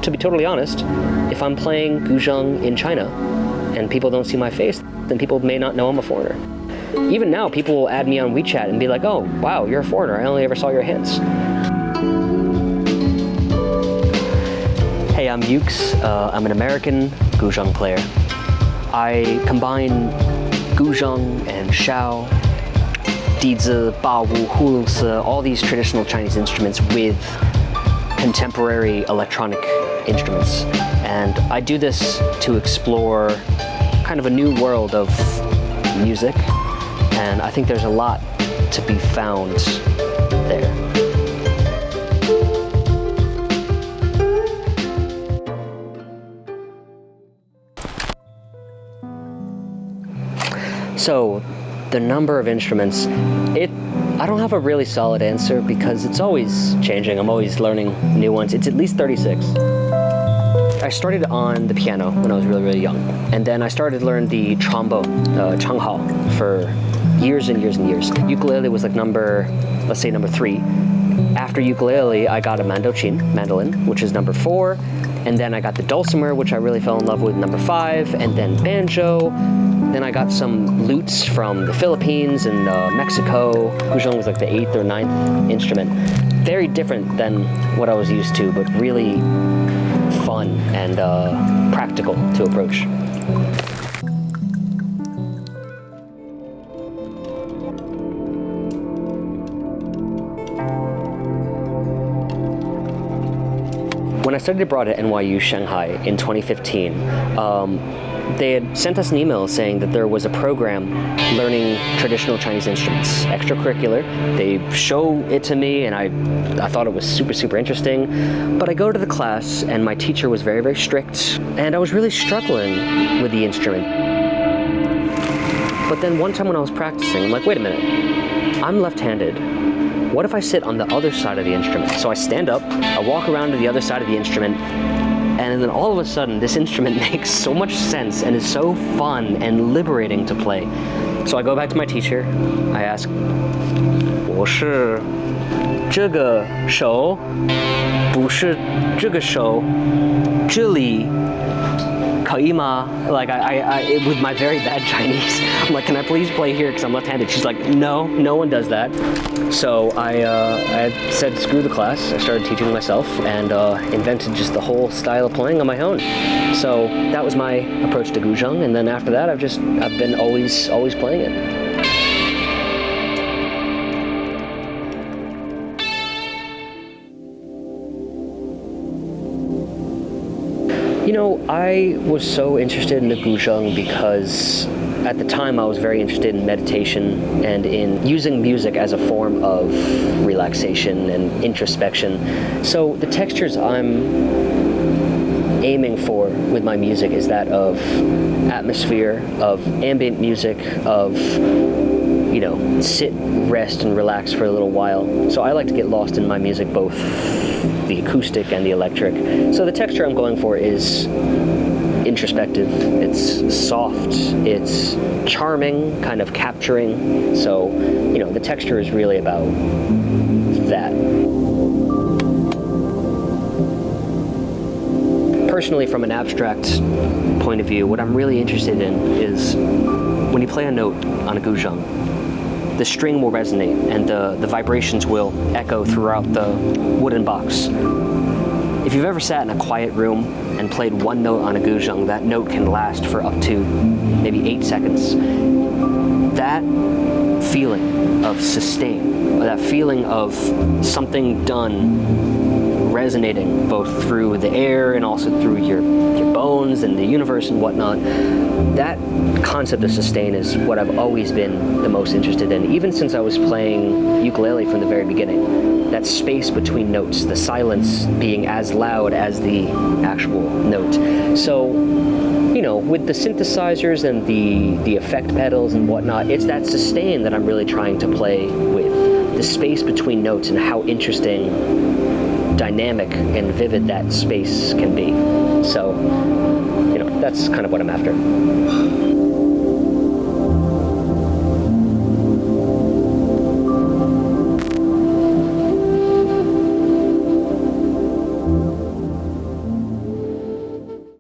to be totally honest, if I'm playing guzheng in China and people don't see my face, then people may not know I'm a foreigner. Even now, people will add me on WeChat and be like, oh, wow, you're a foreigner. I only ever saw your hints. Hey, I'm Yukes. I'm an American guzheng player. I combine guzheng and xiao, dizi, bawu, hulungsi, all these traditional Chinese instruments with contemporary electronic instruments. And I do this to explore kind of a new world of music, and I think there's a lot to be found there. So, the number of instruments, I don't have a really solid answer because it's always changing. I'm always learning new ones. It's at least 36. I started on the piano when I was really, really young. And then I started to learn the trombone, changhao, for years and years and years. Ukulele was like let's say number 3. After ukulele, I got a mandolin, which is number 4. And then I got the dulcimer, which I really fell in love with, number 5. And then banjo. Then I got some lutes from the Philippines and Mexico. Guzheng was like the 8th or 9th instrument. Very different than what I was used to, but really fun and practical to approach. When I studied abroad at NYU Shanghai in 2015, they had sent us an email saying that there was a program learning traditional Chinese instruments, extracurricular. They show it to me, and I thought it was super, super interesting. But I go to the class, and my teacher was very, very strict, and I was really struggling with the instrument. But then one time when I was practicing, I'm like, wait a minute, I'm left-handed. What if I sit on the other side of the instrument? So I stand up, I walk around to the other side of the instrument, and then all of a sudden, this instrument makes so much sense and is so fun and liberating to play. So I go back to my teacher, I ask, 我是这个手，不是这个手，这里可以吗? Like with my very bad Chinese, I'm like, can I please play here because I'm left-handed? She's like, no one does that. So I said, screw the class. I started teaching myself and invented just the whole style of playing on my own. So that was my approach to guzheng, and then after that, I've been always playing it. You know, I was so interested in the guzheng because at the time I was very interested in meditation and in using music as a form of relaxation and introspection. So the textures I'm aiming for with my music is that of atmosphere, of ambient music, of, you know, sit, rest, and relax for a little while. So I like to get lost in my music, both the acoustic and the electric. So the texture I'm going for is introspective, it's soft, it's charming, kind of capturing. So, you know, the texture is really about that. Personally, from an abstract point of view, what I'm really interested in is when you play a note on a guzheng, the string will resonate and the vibrations will echo throughout the wooden box. If you've ever sat in a quiet room and played one note on a guzheng, that note can last for up to maybe 8 seconds. That feeling of sustain, that feeling of something done resonating both through the air and also through your bones and the universe and whatnot, that concept of sustain is what I've always been the most interested in, even since I was playing ukulele from the very beginning. That space between notes, the silence being as loud as the actual note. So, you know, with the synthesizers and the effect pedals and whatnot, it's that sustain that I'm really trying to play with. The space between notes and how interesting, dynamic, and vivid that space can be. So, you know, that's kind of what I'm after.